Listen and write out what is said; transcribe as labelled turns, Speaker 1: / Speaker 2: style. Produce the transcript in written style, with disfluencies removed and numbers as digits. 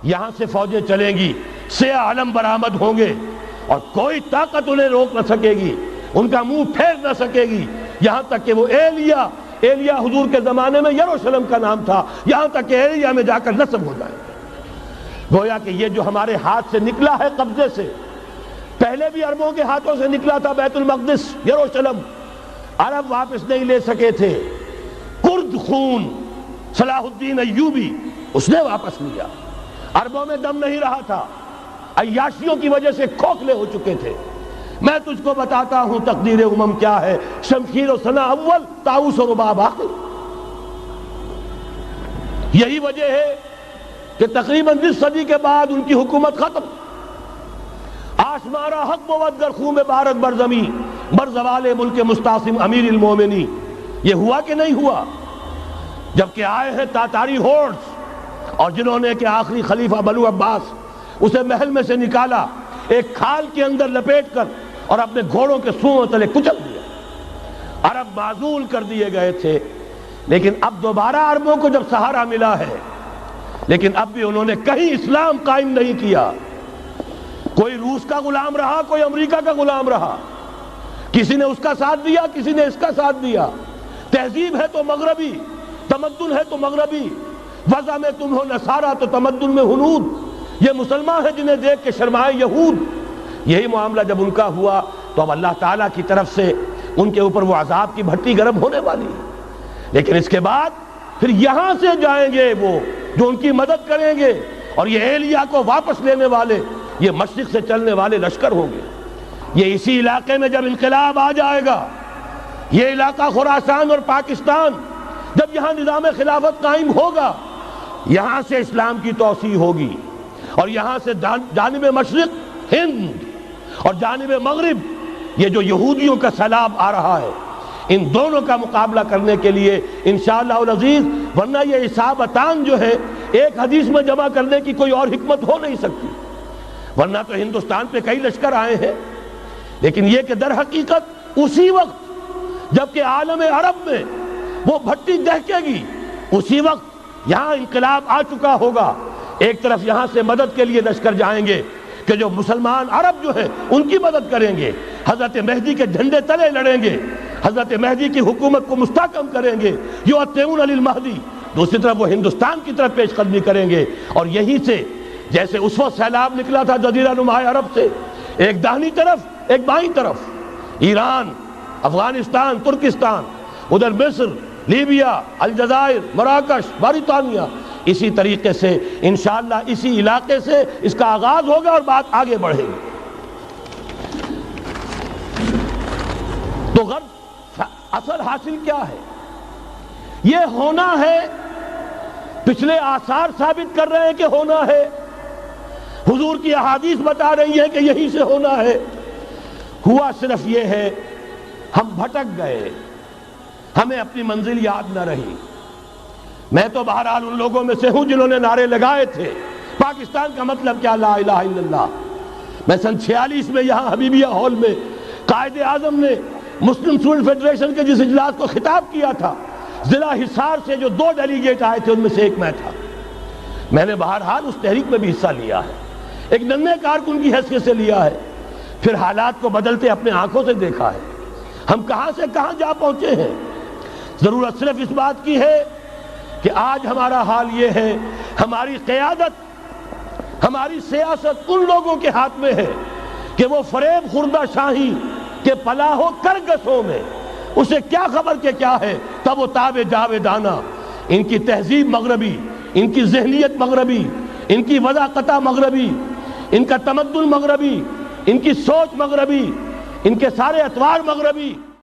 Speaker 1: یہاں سے فوجیں چلیں گی، سیاہ علم برآمد ہوں گے، اور کوئی طاقت انہیں روک نہ سکے گی، ان کا منہ پھیر نہ سکے گی، یہاں تک کہ وہ ایلیا حضور کے زمانے میں یروشلم کا نام تھا، یہاں تک کہ ایلیا میں جا کر نصب ہو جائے گا۔ گویا کہ یہ جو ہمارے ہاتھ سے نکلا ہے قبضے سے، پہلے بھی عربوں کے ہاتھوں سے نکلا تھا بیت المقدس، یروشلم، عرب واپس نہیں لے سکے تھے۔ کرد خون صلاح الدین ایوبی اس نے واپس لیا، عربوں میں دم نہیں رہا تھا، عیاشیوں کی وجہ سے کھوکھلے ہو چکے تھے۔ میں تجھ کو بتاتا ہوں تقدیر امم کیا ہے، شمشیر و سنا اول، طاؤس و رباب آخر۔ یہی وجہ ہے کہ تقریباً 20 صدی کے بعد ان کی حکومت ختم۔ آشمارا حق بود گر خون بارد بر زمین، بر زوال ملک مستعصم امیر المومنی۔ یہ ہوا کہ نہیں ہوا؟ جبکہ آئے ہیں تاتاری ہورڈز، اور جنہوں نے کہ آخری خلیفہ بنو عباس اسے محل میں سے نکالا، ایک کھال کے اندر لپیٹ کر اور اپنے گھوڑوں کے سوؤں تلے کچل دیا۔ عرب معزول کر دیے گئے تھے، لیکن اب دوبارہ عربوں کو جب سہارا ملا ہے، لیکن اب بھی انہوں نے کہیں اسلام قائم نہیں کیا۔ کوئی روس کا غلام رہا، کوئی امریکہ کا غلام رہا، کسی نے اس کا ساتھ دیا، کسی نے اس کا ساتھ دیا۔ تہذیب ہے تو مغربی، تمدن ہے تو مغربی، وضع میں تم ہو نصارہ تو تمدن میں ہنود۔ یہ مسلمان ہیں جنہیں دیکھ کے شرمائے یہود۔ یہی معاملہ جب ان کا ہوا تو اب اللہ تعالیٰ کی طرف سے ان کے اوپر وہ عذاب کی بھٹی گرم ہونے والی ہے۔ لیکن اس کے بعد پھر یہاں سے جائیں گے وہ جو ان کی مدد کریں گے، اور یہ ایلیا کو واپس لینے والے یہ مشرق سے چلنے والے لشکر ہوں گے۔ یہ اسی علاقے میں جب انقلاب آ جائے گا، یہ علاقہ خراسان اور پاکستان، جب یہاں نظام خلافت قائم ہوگا، یہاں سے اسلام کی توسیع ہوگی، اور یہاں سے جانب مشرق ہند اور جانب مغرب یہ جو یہودیوں کا سیلاب آ رہا ہے، ان دونوں کا مقابلہ کرنے کے لیے انشاءاللہ العزیز، ورنہ یہ اصابتان جو ہے ایک حدیث میں جمع کرنے کی کوئی اور حکمت ہو نہیں سکتی، ورنہ تو ہندوستان پہ کئی لشکر آئے ہیں۔ لیکن یہ کہ در حقیقت اسی وقت جبکہ عالم عرب میں وہ بھٹی دہکے گی، اسی وقت یہاں انقلاب آ چکا ہوگا۔ ایک طرف یہاں سے مدد کے لیے لشکر جائیں گے کہ جو مسلمان عرب جو ہیں ان کی مدد کریں گے، حضرت مہدی کے جھنڈے تلے لڑیں گے، حضرت مہدی کی حکومت کو مستحکم کریں گے، یؤتون علی المہدی۔ دوسری طرف وہ ہندوستان کی طرف پیش قدمی کریں گے، اور یہیں سے جیسے اس وقت سیلاب نکلا تھا جزیرہ نما عرب سے، ایک داہنی طرف ایک بائیں طرف، ایران، افغانستان، ترکستان، ادھر مصر، لیبیا، الجزائر، مراکش، موریتانیہ، اسی طریقے سے انشاءاللہ اسی علاقے سے اس کا آغاز ہوگا اور بات آگے بڑھے گی۔ تو غرض اصل حاصل کیا ہے؟ یہ ہونا ہے، پچھلے آثار ثابت کر رہے ہیں کہ ہونا ہے، حضور کی احادیث بتا رہی ہے کہ یہی سے ہونا ہے۔ ہوا صرف یہ ہے ہم بھٹک گئے، ہمیں اپنی منزل یاد نہ رہی۔ میں تو بہرحال ان لوگوں میں سے ہوں جنہوں نے نعرے لگائے تھے پاکستان کا مطلب کیا، لا الہ الا اللہ۔ میں سن 46 میں یہاں حبیبیہ ہال میں قائد اعظم نے مسلم اسٹوڈنٹ فیڈریشن کے جس اجلاس کو خطاب کیا تھا، ضلع حصار سے جو 2 ڈیلیگیٹ آئے تھے ان میں سے ایک میں تھا۔ میں نے بہرحال اس تحریک میں بھی حصہ لیا ہے، ایک ننھے کارکن کی حیثیت سے لیا ہے، پھر حالات کو بدلتے اپنے آنکھوں سے دیکھا ہے، ہم کہاں سے کہاں جا پہنچے ہیں۔ ضرورت صرف اس بات کی ہے کہ آج ہمارا حال یہ ہے، ہماری قیادت، ہماری سیاست ان لوگوں کے ہاتھ میں ہے کہ وہ فریب خوردہ شاہی کے پلاح و کرگسوں میں اسے کیا خبر کہ کیا ہے، تب وہ تاب جاویدانہ، ان کی تہذیب مغربی، ان کی ذہنیت مغربی، ان کی وضاقتہ مغربی، ان کا تمدن مغربی، ان کی سوچ مغربی، ان کے سارے اطوار مغربی۔